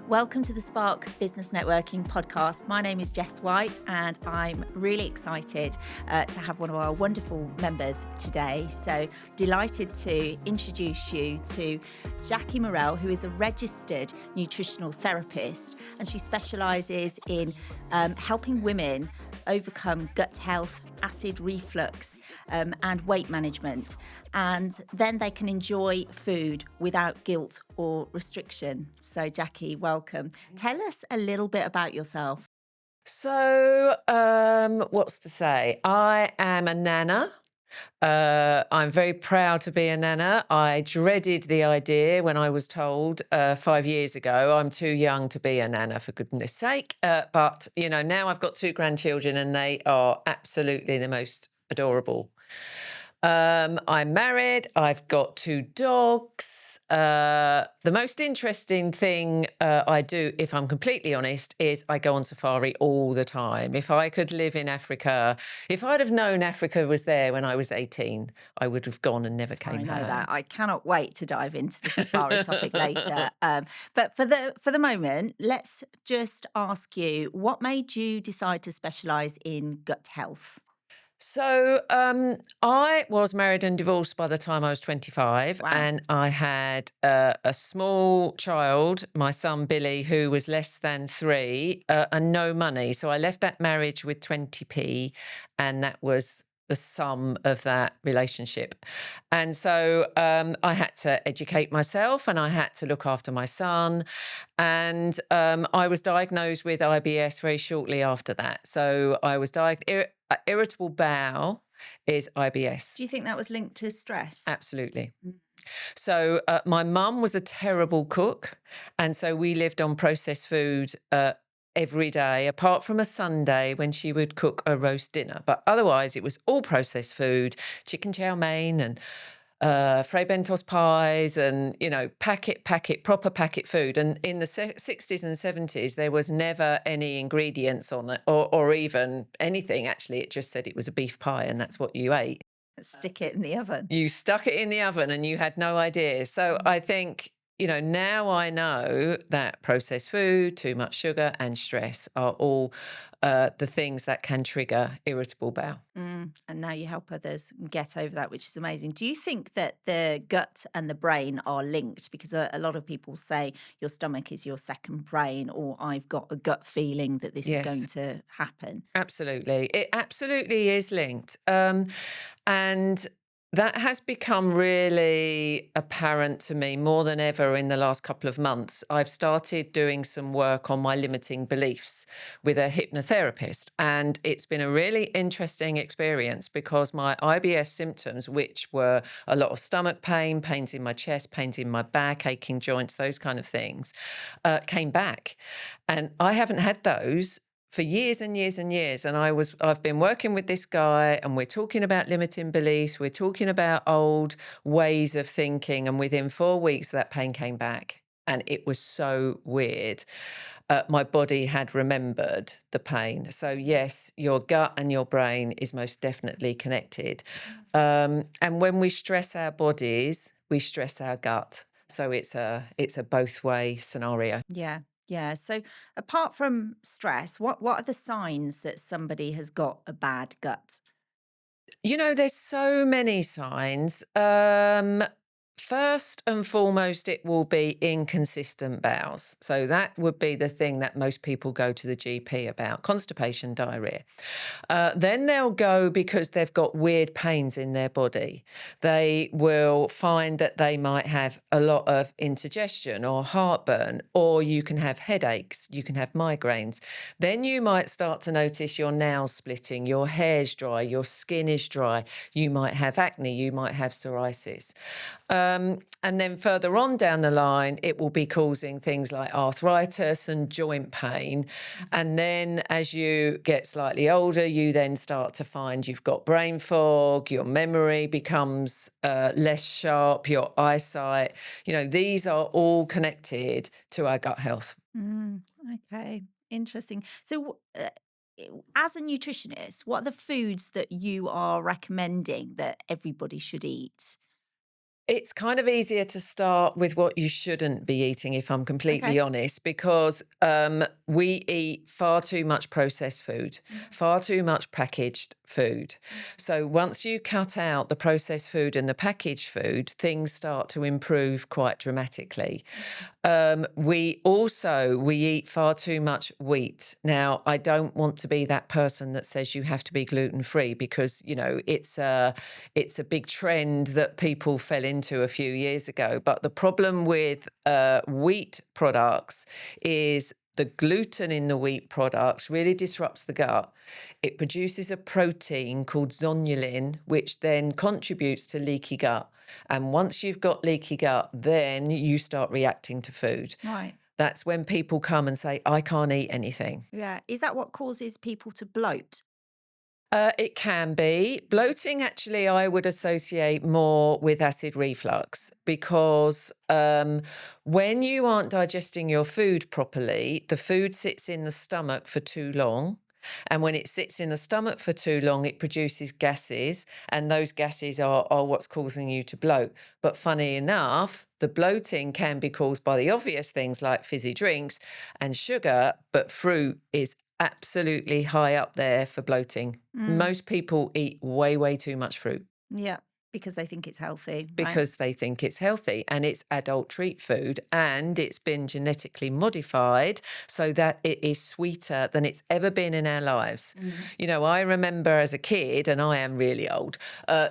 Welcome to the Spark Business Networking podcast. My name is Jess White and I'm really excited to have one of our wonderful members today. So delighted to introduce you to Jackie Morrell, who is a registered nutritional therapist, and she specialises in helping women overcome gut health, acid reflux, and weight management. And then they can enjoy food without guilt or restriction. So, Jackie, welcome. Tell us a little bit about yourself. So, what's to say? I am a nana. I'm very proud to be a nana. I dreaded the idea when I was told 5 years ago, I'm too young to be a nana, for goodness sake. But, now I've got two grandchildren and they are absolutely the most adorable. I'm married. I've got two dogs. The most interesting thing I do, if I'm completely honest, is I go on safari all the time. If I could live in Africa, if I'd have known Africa was there when I was 18, I would have gone and never came I know home. that. I cannot wait to dive into the safari topic later. But for the moment, let's just ask you, what made you decide to specialise in gut health? So I was married and divorced by the time I was 25, Wow. and I had a small child, my son Billy, who was less than 3, and no money. So I left that marriage with 20p, and that was the sum of that relationship. And so I had to educate myself and I had to look after my son. And I was diagnosed with IBS very shortly after that. So I was diagnosed. Irritable bowel is IBS. Do you think that was linked to stress? Absolutely. Mm. So my mum was a terrible cook. And so we lived on processed food every day, apart from a Sunday when she would cook a roast dinner. But otherwise, it was all processed food, chicken chow mein and Fray Bentos pies and, proper packet food. And in the 60s and 70s, there was never any ingredients on it or even anything. Actually, it just said it was a beef pie and that's what you ate. Stick it in the oven. You stuck it in the oven and you had no idea. So I think, now I know that processed food, too much sugar and stress are all the things that can trigger irritable bowel. And now you help others get over that, which is amazing. Do you think that the gut and the brain are linked? Because a lot of people say your stomach is your second brain, or I've got a gut feeling that this is going Yes. to happen. Absolutely. It absolutely is linked. And that has become really apparent to me more than ever in the last couple of months. I've started doing some work on my limiting beliefs with a hypnotherapist. And it's been a really interesting experience because my IBS symptoms, which were a lot of stomach pain, pains in my chest, pains in my back, aching joints, those kind of things, came back. And I haven't had those for years and years and years. And I've been working with this guy and we're talking about limiting beliefs. We're talking about old ways of thinking. And within 4 weeks, that pain came back. And it was so weird. My body had remembered the pain. So yes, your gut and your brain is most definitely connected. And when we stress our bodies, we stress our gut. So it's a both way scenario. Yeah. Yeah. So apart from stress, what are the signs that somebody has got a bad gut? There's so many signs. First and foremost, it will be inconsistent bowels. So that would be the thing that most people go to the GP about, constipation, diarrhea. Then they'll go because they've got weird pains in their body. They will find that they might have a lot of indigestion or heartburn, or you can have headaches, you can have migraines. Then you might start to notice your nails splitting, your hair's dry, your skin is dry, you might have acne, you might have psoriasis. And then further on down the line, it will be causing things like arthritis and joint pain. And then as you get slightly older, you then start to find you've got brain fog, your memory becomes less sharp, your eyesight. These are all connected to our gut health. Okay. Interesting. So, as a nutritionist, what are the foods that you are recommending that everybody should eat? It's kind of easier to start with what you shouldn't be eating, if I'm completely Okay. honest, because we eat far too much processed food, far too much packaged food. So once you cut out the processed food and the packaged food, things start to improve quite dramatically. We eat far too much wheat. Now, I don't want to be that person that says you have to be gluten free, because it's a big trend that people fell into a few years ago. But the problem with wheat products is the gluten in the wheat products really disrupts the gut. It produces a protein called zonulin, which then contributes to leaky gut. And once you've got leaky gut, then you start reacting to food. Right. That's when people come and say, I can't eat anything. Yeah. Is that what causes people to bloat? It can be. Bloating, actually, I would associate more with acid reflux, because when you aren't digesting your food properly, the food sits in the stomach for too long. And when it sits in the stomach for too long, it produces gases, and those gases are what's causing you to bloat. But funny enough, the bloating can be caused by the obvious things like fizzy drinks and sugar, but fruit is absolutely high up there for bloating. Most people eat way, way too much fruit Yeah. Because they think it's healthy, right? because they think it's healthy, and it's adult treat food, and it's been genetically modified so that it is sweeter than it's ever been in our lives. I remember as a kid, and I am really old,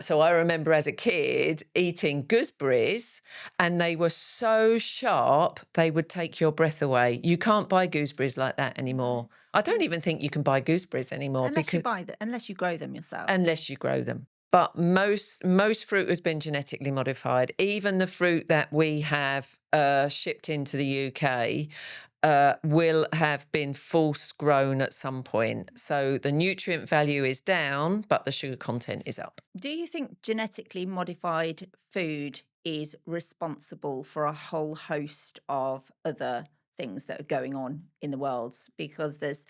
so I remember as a kid eating gooseberries, and they were so sharp they would take your breath away. You can't buy gooseberries like that anymore. I don't even think you can buy gooseberries anymore Unless you grow them yourself. unless you grow them. But most fruit has been genetically modified. Even the fruit that we have shipped into the UK will have been false grown at some point. So the nutrient value is down, but the sugar content is up. Do you think genetically modified food is responsible for a whole host of other things that are going on in the world? Because there's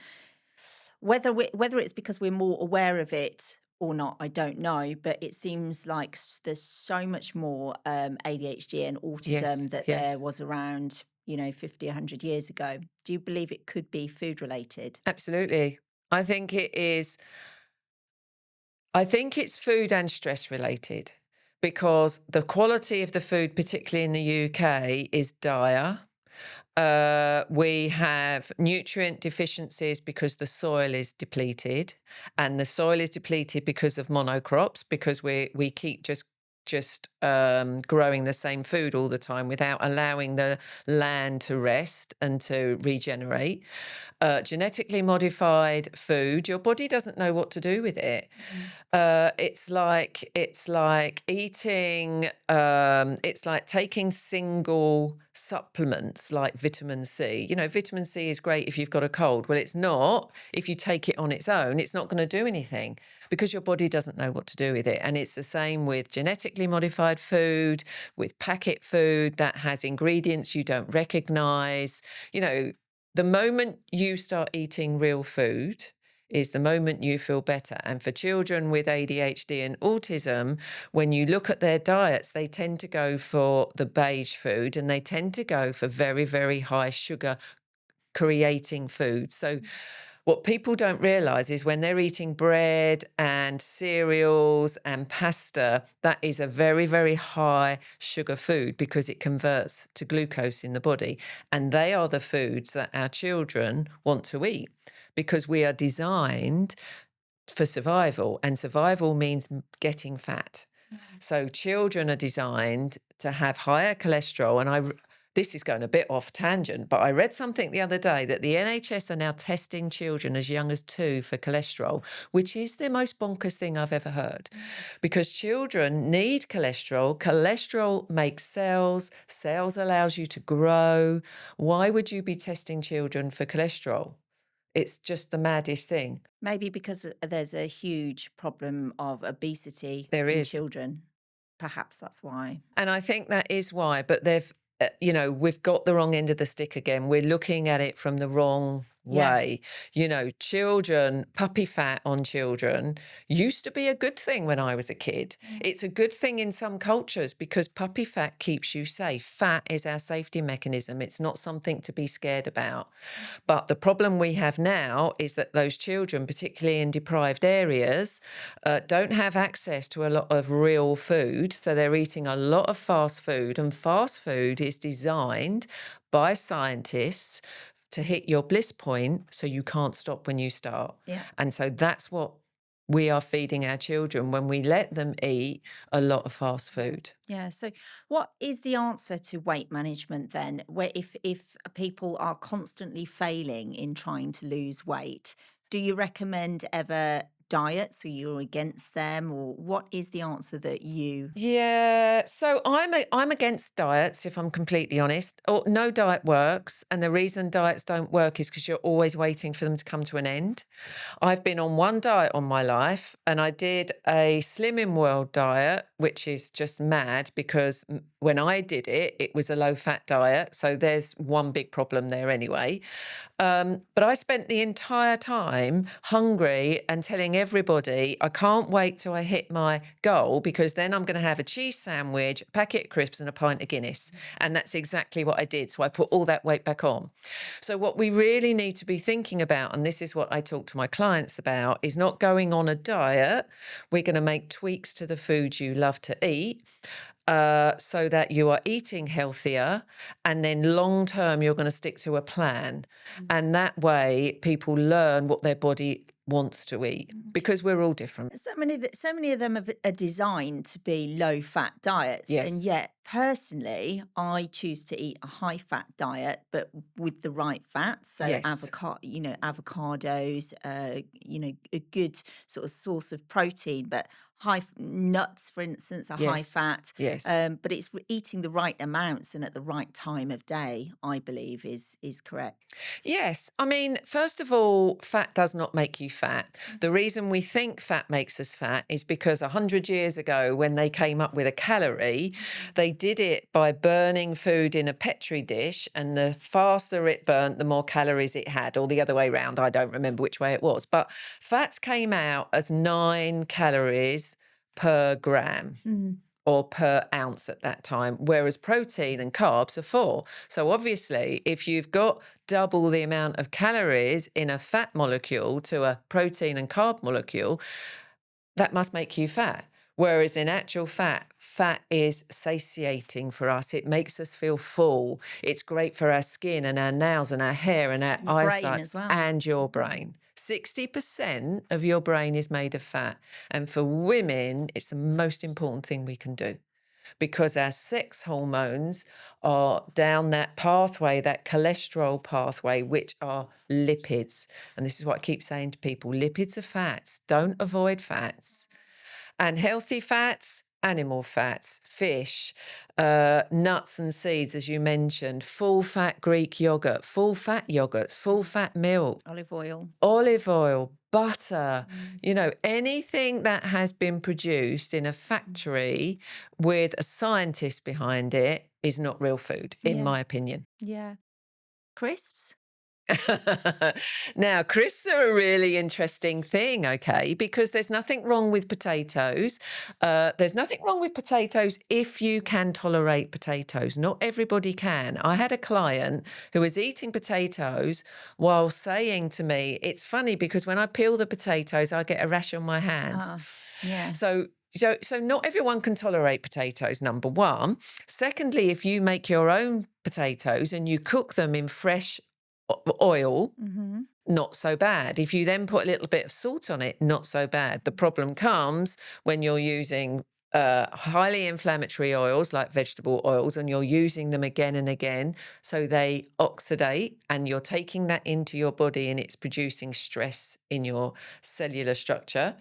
whether it's because we're more aware of it or not, I don't know. But it seems like there's so much more ADHD and autism that there was around 50, 100 years ago. Do you believe it could be food related? Absolutely. I think it is. I think it's food and stress related, because the quality of the food, particularly in the UK, is dire. We have nutrient deficiencies because the soil is depleted, and the soil is depleted because of monocrops, because we keep just growing the same food all the time without allowing the land to rest and to regenerate. Genetically modified food, your body doesn't know what to do with it. It's like eating. It's like taking single supplements like vitamin C. Vitamin C is great if you've got a cold. Well, it's not. If you take it on its own, it's not going to do anything, because your body doesn't know what to do with it. And it's the same with genetically modified food, with packet food that has ingredients you don't recognize. The moment you start eating real food is the moment you feel better. And for children with ADHD and autism, when you look at their diets, they tend to go for the beige food, and they tend to go for very, very high sugar creating food. So what people don't realise is when they're eating bread and cereals and pasta, that is a very, very high sugar food, because it converts to glucose in the body. And they are the foods that our children want to eat, because we are designed for survival, and survival means getting fat. So children are designed to have higher cholesterol. And this is going a bit off tangent, but I read something the other day that the NHS are now testing children as young as 2 for cholesterol, which is the most bonkers thing I've ever heard, because children need cholesterol. Cholesterol makes cells. Cells allows you to grow. Why would you be testing children for cholesterol? It's just the maddest thing. Maybe because there's a huge problem of obesity There in is. children. Perhaps that's why. And I think that is why, but we've got the wrong end of the stick again. We're looking at it from the wrong way. You know, children, puppy fat on children used to be a good thing when I was a kid. It's a good thing in some cultures because puppy fat keeps you safe. Fat is our safety mechanism. It's not something to be scared about. But the problem we have now is that those children, particularly in deprived areas, don't have access to a lot of real food. So they're eating a lot of fast food, and fast food is designed by scientists to hit your bliss point so you can't stop when you start. Yeah. And so that's what we are feeding our children when we let them eat a lot of fast food. Yeah. So what is the answer to weight management then? Where if people are constantly failing in trying to lose weight, do you recommend ever diets, or you're against them, or what is the answer that you... Yeah, so I'm against diets, if I'm completely honest. Or no diet works, and the reason diets don't work is because you're always waiting for them to come to an end. I've been on one diet all my life, and I did a Slimming World diet, which is just mad because when I did it, it was a low-fat diet. So there's one big problem there anyway. But I spent the entire time hungry and telling everybody, I can't wait till I hit my goal because then I'm going to have a cheese sandwich, a packet of crisps and a pint of Guinness. And that's exactly what I did. So I put all that weight back on. So what we really need to be thinking about, and this is what I talk to my clients about, is not going on a diet. We're going to make tweaks to the food you love to eat. So that you are eating healthier, and then long term you're going to stick to a plan. And that way people learn what their body wants to eat, because we're all different. So many of them are designed to be low-fat diets, and Yes. yet personally, I choose to eat a high-fat diet, but with the right fats. So Yes. avocados, a good sort of source of protein, but nuts, for instance, are high Yes. fat. Yes. But it's eating the right amounts and at the right time of day, I believe, is correct. Yes. I mean, first of all, fat does not make you fat. The reason we think fat makes us fat is because 100 years ago, when they came up with a calorie, they did it by burning food in a Petri dish, and the faster it burnt, the more calories it had, or the other way around. I don't remember which way it was. But fats came out as 9 calories per gram. Or per ounce at that time, whereas protein and carbs are 4. So obviously, if you've got double the amount of calories in a fat molecule to a protein and carb molecule, that must make you fat. Whereas in actual fat is satiating for us. It makes us feel full. It's great for our skin and our nails and our hair and our Your brain eyesight as well. and your brain. 60% of your brain is made of fat. And for women, it's the most important thing we can do, because our sex hormones are down that pathway, that cholesterol pathway, which are lipids. And this is what I keep saying to people. Lipids are fats. Don't avoid fats. And healthy fats, animal fats, fish, nuts and seeds, as you mentioned, full-fat Greek yogurt, full-fat yogurts, full-fat milk. Olive oil, butter, anything that has been produced in a factory with a scientist behind it is not real food, in my opinion. Yeah. Crisps? Now, crisps are a really interesting thing, okay, because there's nothing wrong with potatoes. There's nothing wrong with potatoes if you can tolerate potatoes. Not everybody can. I had a client who was eating potatoes while saying to me, it's funny because when I peel the potatoes, I get a rash on my hands. Yeah. So not everyone can tolerate potatoes, number one. Secondly, if you make your own potatoes and you cook them in fresh oil, not so bad. If you then put a little bit of salt on it, not so bad. The problem comes when you're using highly inflammatory oils like vegetable oils, and you're using them again and again, so they oxidate, and you're taking that into your body and it's producing stress in your cellular structure.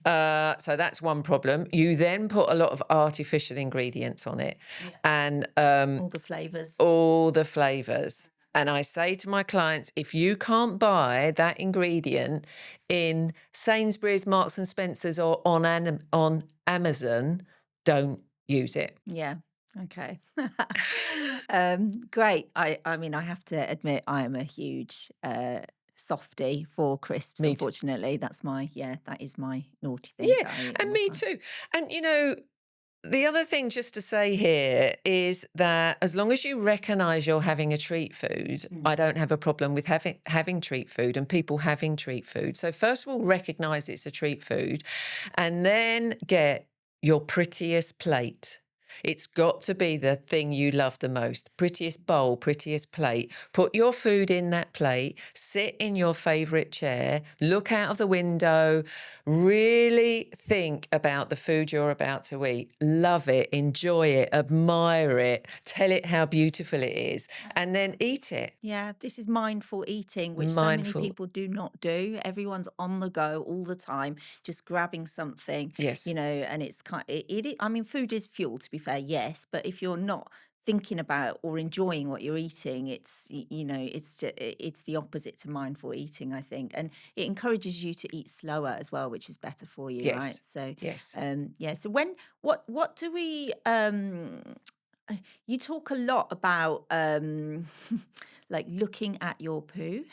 So that's one problem. You then put a lot of artificial ingredients on it, and all the flavors. And I say to my clients, if you can't buy that ingredient in Sainsbury's, Marks and Spencer's, or on Amazon, don't use it. Yeah. Okay. Great. I mean, I have to admit, I am a huge softie for crisps. Me too. Unfortunately, that is my naughty thing Yeah, that I eat and all the me time. too. And the other thing just to say here is that as long as you recognise you're having a treat food, I don't have a problem with having treat food and people having treat food. So first of all, recognise it's a treat food, and then get your prettiest plate. It's got to be the thing you love the most. Prettiest bowl, prettiest plate. Put your food in that plate, sit in your favourite chair, look out of the window, really think about the food you're about to eat. Love it, enjoy it, admire it, tell it how beautiful it is, and then eat it. Yeah, this is mindful eating, which so many Mindful. people do not do. Everyone's on the go all the time, just grabbing something, Yes. and it's I mean, food is fuel, to be fair, yes, but if you're not thinking about or enjoying what you're eating, it's the opposite to mindful eating, I think, and it encourages you to eat slower as well, which is better for you, right? Yes. So, Yes. yeah. So what do we you talk a lot about like looking at your poo.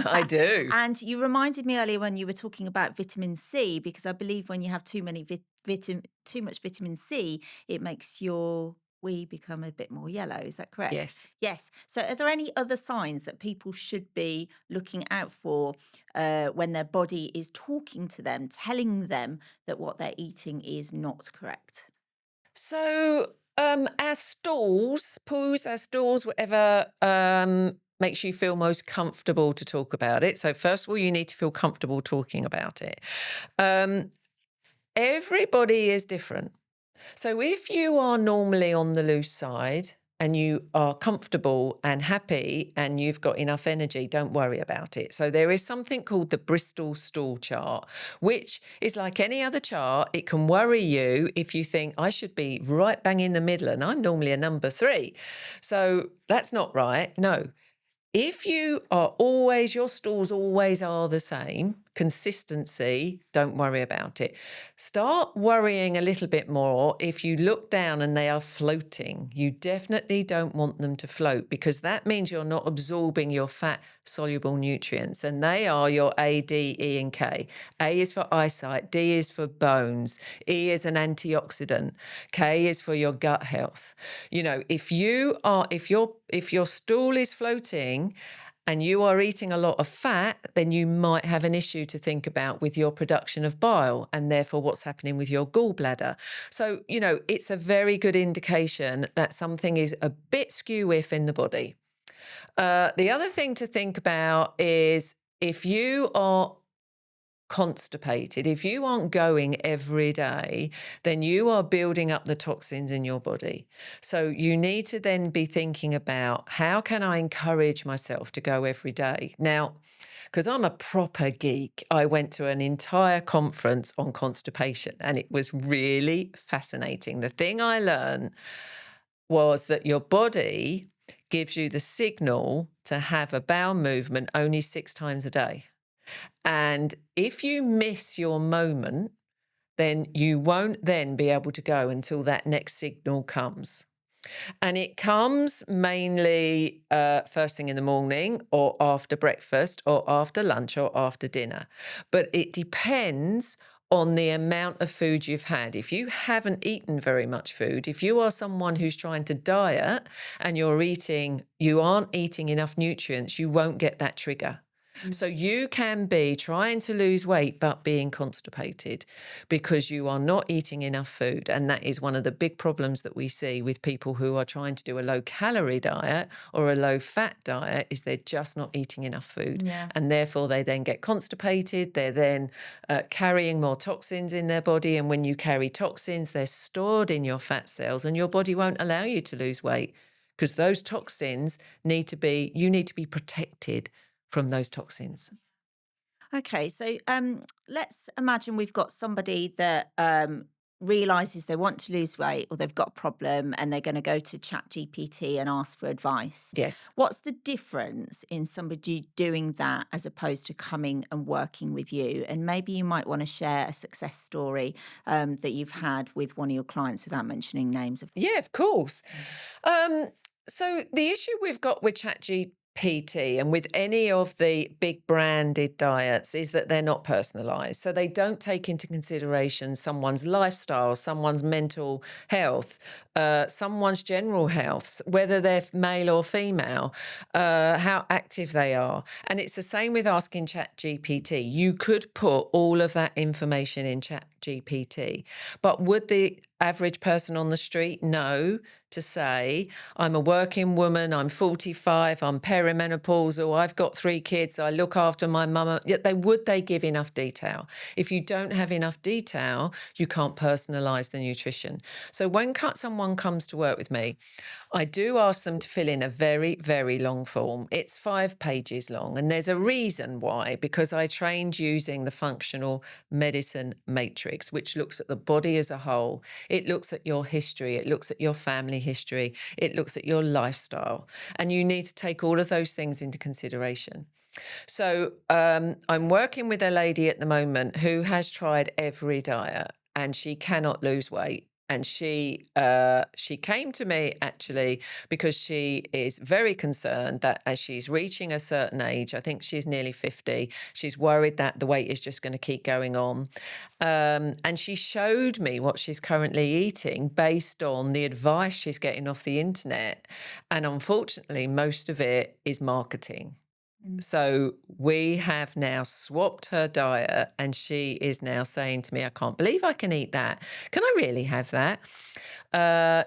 I do. And you reminded me earlier when you were talking about vitamin C, because I believe when you have too much vitamin C, it makes your wee become a bit more yellow. Is that correct? Yes. Yes. So are there any other signs that people should be looking out for when their body is talking to them, telling them that what they're eating is not correct? So, our stools, poos, our stools, whatever makes you feel most comfortable to talk about it. So, first of all, you need to feel comfortable talking about it. Um, Everybody is different. So if you are normally on the loose side and you are comfortable and happy and you've got enough energy, don't worry about it. So there is something called the Bristol stool chart, which is like any other chart. It can worry you if you think I should be right bang in the middle and I'm normally a number 3. So that's not right. No. If your stools always are the same, consistency, don't worry about it. Start worrying a little bit more if you look down and they are floating. You definitely don't want them to float because that means you're not absorbing your fat soluble nutrients, and they are your A, D, E, and K. A is for eyesight, D is for bones, E is an antioxidant, K is for your gut health. If your stool is floating and you are eating a lot of fat, then you might have an issue to think about with your production of bile and therefore what's happening with your gallbladder. So, it's a very good indication that something is a bit skew-whiff in the body. The other thing to think about is if you are constipated, if you aren't going every day, then you are building up the toxins in your body. So you need to then be thinking about how can I encourage myself to go every day? Now, because I'm a proper geek, I went to an entire conference on constipation and it was really fascinating. The thing I learned was that your body gives you the signal to have a bowel movement only 6 times a day. And if you miss your moment, then you won't then be able to go until that next signal comes. And it comes mainly first thing in the morning or after breakfast or after lunch or after dinner. But it depends on the amount of food you've had. If you haven't eaten very much food, if you are someone who's trying to diet and you aren't eating enough nutrients, you won't get that trigger. So you can be trying to lose weight but being constipated because you are not eating enough food. And that is one of the big problems that we see with people who are trying to do a low-calorie diet or a low-fat diet is they're just not eating enough food. Yeah. And therefore they then get constipated. They're then carrying more toxins in their body. And when you carry toxins, they're stored in your fat cells and your body won't allow you to lose weight because those toxins you need to be protected from those toxins. Okay, so let's imagine we've got somebody that realizes they want to lose weight or they've got a problem and they're going to go to ChatGPT and ask for advice. Yes. What's the difference in somebody doing that as opposed to coming and working with you? And maybe you might want to share a success story that you've had with one of your clients without mentioning names. Yeah, of course. So the issue we've got with ChatGPT and with any of the big branded diets is that they're not personalised. So they don't take into consideration someone's lifestyle, someone's mental health, someone's general health, whether they're male or female, how active they are. And it's the same with asking ChatGPT. You could put all of that information in ChatGPT, but would the average person on the street know to say, I'm a working woman, I'm 45, I'm perimenopausal, I've got 3 kids, I look after my mum? Yet would they give enough detail? If you don't have enough detail, you can't personalise the nutrition. So when someone comes to work with me, I do ask them to fill in a very, very long form. It's 5 pages long, and there's a reason why, because I trained using the functional medicine matrix, which looks at the body as a whole. It looks at your history. It looks at your family history. It looks at your lifestyle. And you need to take all of those things into consideration. So I'm working with a lady at the moment who has tried every diet and she cannot lose weight. And she came to me actually because she is very concerned that as she's reaching a certain age, I think she's nearly 50, she's worried that the weight is just going to keep going on. And she showed me what she's currently eating based on the advice she's getting off the internet. And unfortunately, most of it is marketing. So we have now swapped her diet and she is now saying to me, I can't believe I can eat that. Can I really have that?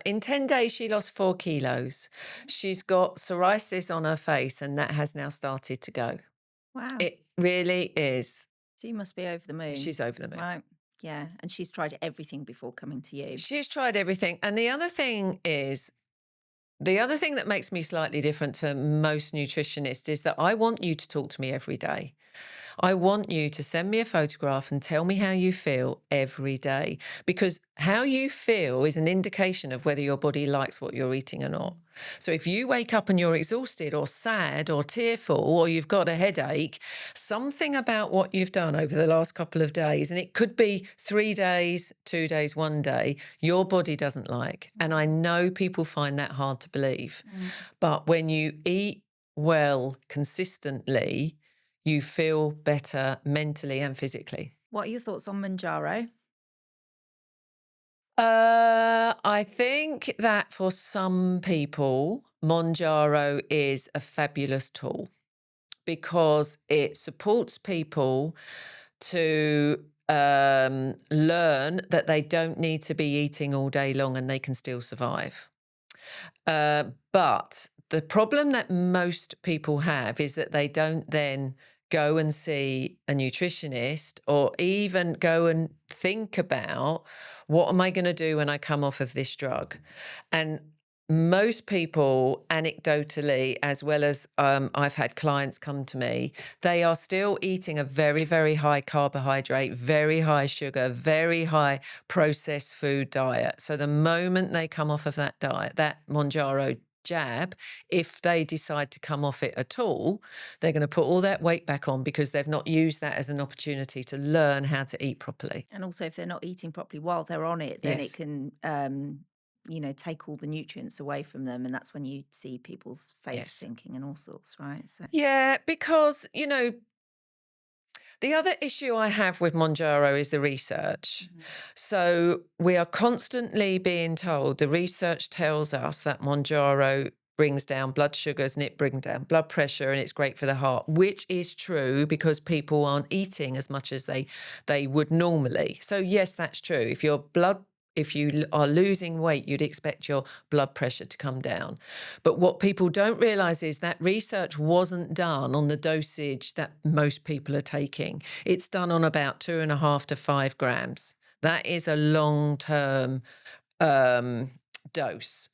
In 10 days, she lost 4 kilos. She's got psoriasis on her face and that has now started to go. Wow. It really is. She must be over the moon. She's over the moon. Right. Yeah. And she's tried everything before coming to you. She's tried everything. And the other thing that makes me slightly different to most nutritionists is that I want you to talk to me every day. I want you to send me a photograph and tell me how you feel every day, because how you feel is an indication of whether your body likes what you're eating or not. So if you wake up and you're exhausted or sad or tearful or you've got a headache, something about what you've done over the last couple of days, and it could be 3 days, 2 days, 1 day, your body doesn't like. And I know people find that hard to believe. But when you eat well consistently, you feel better mentally and physically. What are your thoughts on Manjaro? I think that for some people, Monjaro is a fabulous tool because it supports people to learn that they don't need to be eating all day long and they can still survive. But the problem that most people have is that they don't then go and see a nutritionist or even go and think about, what am I going to do when I come off of this drug? And most people, anecdotally, as well as I've had clients come to me, they are still eating a very, very high carbohydrate, very high sugar, very high processed food diet. So the moment they come off of that diet, that Monjaro jab, if they decide to come off it at all, they're going to put all that weight back on because they've not used that as an opportunity to learn how to eat properly. And also, if they're not eating properly while they're on it, then it can take all the nutrients away from them. And that's when you see people's face sinking and all sorts, right? So. Yeah, because, the other issue I have with Monjaro is the research. So we are constantly being told, the research tells us that Monjaro brings down blood sugars and it brings down blood pressure and it's great for the heart, which is true because people aren't eating as much as they would normally. So yes, that's true. If you are losing weight, you'd expect your blood pressure to come down. But what people don't realise is that research wasn't done on the dosage that most people are taking. It's done on about 2.5 to 5 grams. That is a long-term dose.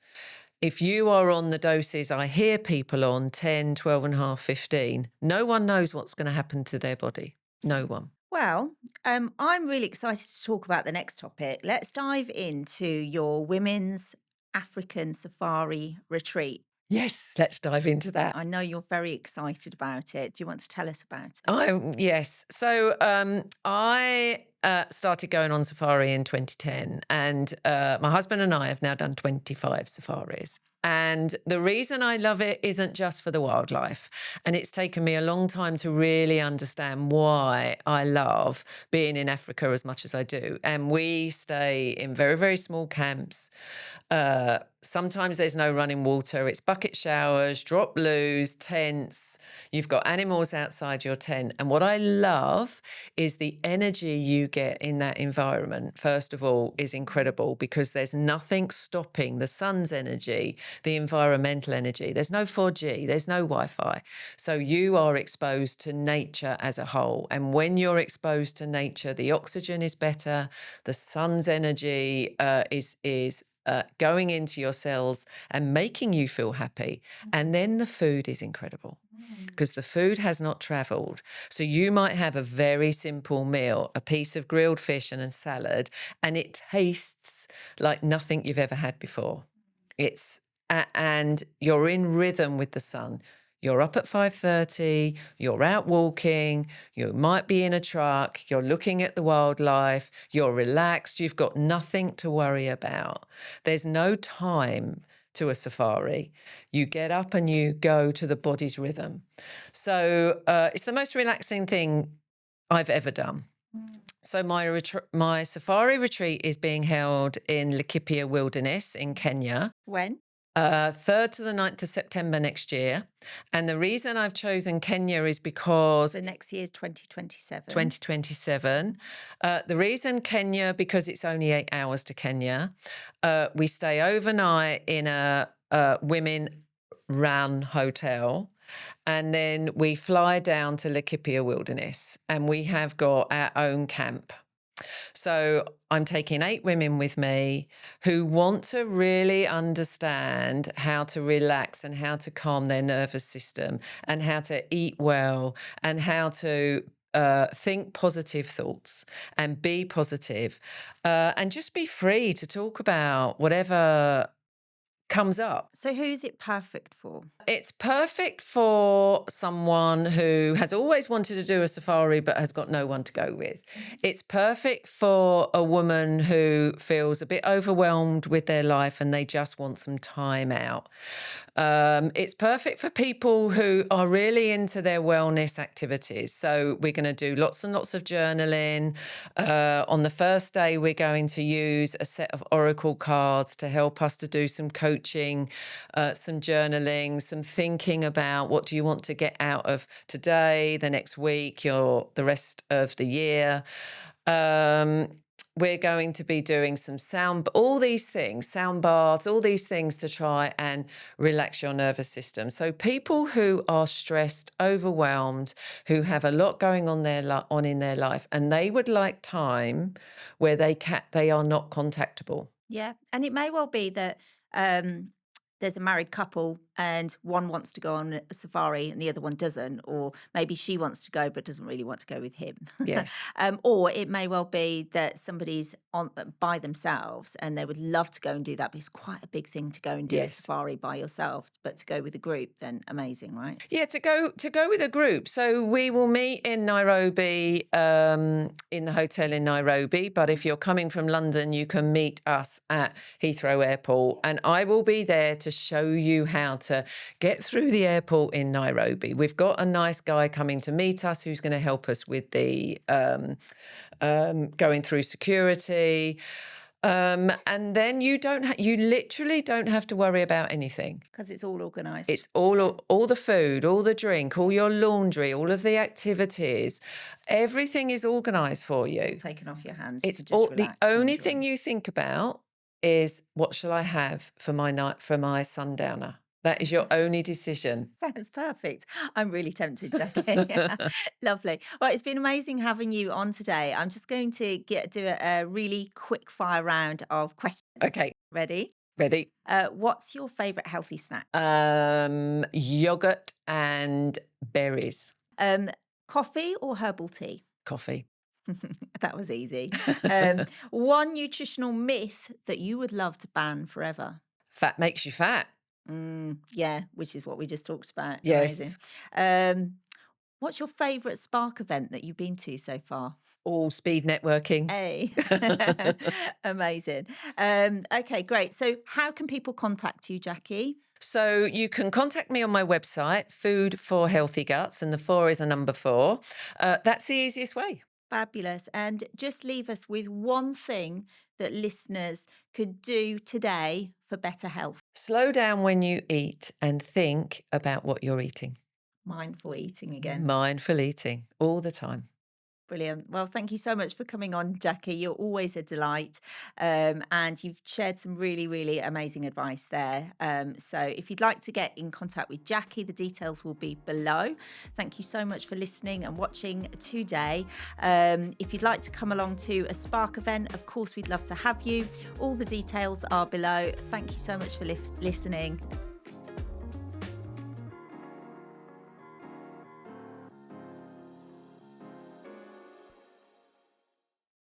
If you are on the doses I hear people on, 10, 12.5, 15, no one knows what's going to happen to their body. No one. Well, I'm really excited to talk about the next topic. Let's dive into your women's African safari retreat. Yes, let's dive into that. I know you're very excited about it. Do you want to tell us about it? Yes. So I started going on safari in 2010, and my husband and I have now done 25 safaris. And the reason I love it isn't just for the wildlife. And it's taken me a long time to really understand why I love being in Africa as much as I do. And we stay in very, very small camps. Sometimes there's no running water. It's bucket showers, drop loos, tents. You've got animals outside your tent. And what I love is the energy you get in that environment, first of all, is incredible because there's nothing stopping the sun's energy, the environmental energy. There's no 4G, there's no Wi-Fi. So you are exposed to nature as a whole. And when you're exposed to nature, the oxygen is better, the sun's energy is going into your cells and making you feel happy. And then the food is incredible because the food has not traveled. So you might have a very simple meal, a piece of grilled fish and a salad, and it tastes like nothing you've ever had before. And you're in rhythm with the sun. You're up at 5:30, you're out walking, you might be in a truck, you're looking at the wildlife, you're relaxed, you've got nothing to worry about. There's no time to a safari. You get up and you go to the body's rhythm. So it's the most relaxing thing I've ever done. So my safari retreat is being held in Laikipia Wilderness in Kenya. When? 3rd to the 9th of September next year. And the reason I've chosen Kenya is because So next year's 2027. 2027. The reason Kenya, because it's only 8 hours to Kenya. We stay overnight in a women-run hotel. And then we fly down to Laikipia Wilderness and we have got our own camp. So I'm taking 8 women with me who want to really understand how to relax and how to calm their nervous system and how to eat well and how to think positive thoughts and be positive and just be free to talk about whatever comes up. So who's it perfect for? It's perfect for someone who has always wanted to do a safari but has got no one to go with. It's perfect for a woman who feels a bit overwhelmed with their life and they just want some time out. It's perfect for people who are really into their wellness activities. So we're going to do lots and lots of journaling. On the first day, we're going to use a set of oracle cards to help us to do some coaching, some journaling, some thinking about what do you want to get out of today, the next week, the rest of the year. We're going to be doing some all these things, sound baths, all these things to try and relax your nervous system. So people who are stressed, overwhelmed, who have a lot going on in their life, and they would like time where they are not contactable. Yeah. And it may well be that there's a married couple and one wants to go on a safari and the other one doesn't, or maybe she wants to go but doesn't really want to go with him. Yes. Or it may well be that somebody's on by themselves and they would love to go and do that, but it's quite a big thing to go and do a Yes. safari by yourself. But to go with a group, then amazing, right? Yeah, to go with a group. So we will meet in Nairobi, in the hotel in Nairobi. But if you're coming from London, you can meet us at Heathrow Airport, and I will be there to show you how to get through the airport in Nairobi. We've got a nice guy coming to meet us who's going to help us with the going through security. And then you literally don't have to worry about anything. Because it's all organised. It's all the food, all the drink, all your laundry, all of the activities. Everything is organised for you. Taken off your hands. It's You can just the relax and only enjoy. thing you think about is what shall I have for my sundowner. That is your only decision. Sounds perfect. I'm really tempted, Jackie. Lovely. Well, it's been amazing having you on today. I'm just going to do a really quick fire round of questions. Okay, Ready? ready? What's your favourite healthy snack? Yogurt and berries. Coffee or herbal tea? Coffee. That was easy. One nutritional myth that you would love to ban forever. Fat makes you fat. Yeah, which is what we just talked about. Amazing. Yes. What's your favourite Spark event that you've been to so far? All speed networking. Hey, amazing. Okay, great. So how can people contact you, Jackie? So you can contact me on my website, Food for Healthy Guts, and the 4 is a number 4. That's the easiest way. Fabulous. And just leave us with one thing that listeners could do today for better health. Slow down when you eat and think about what you're eating. Mindful eating again. Mindful eating all the time. Brilliant. Well, thank you so much for coming on, Jackie. You're always a delight. And you've shared some really, really amazing advice there. So if you'd like to get in contact with Jackie, the details will be below. Thank you so much for listening and watching today. If you'd like to come along to a Spark event, of course, we'd love to have you. All the details are below. Thank you so much for listening.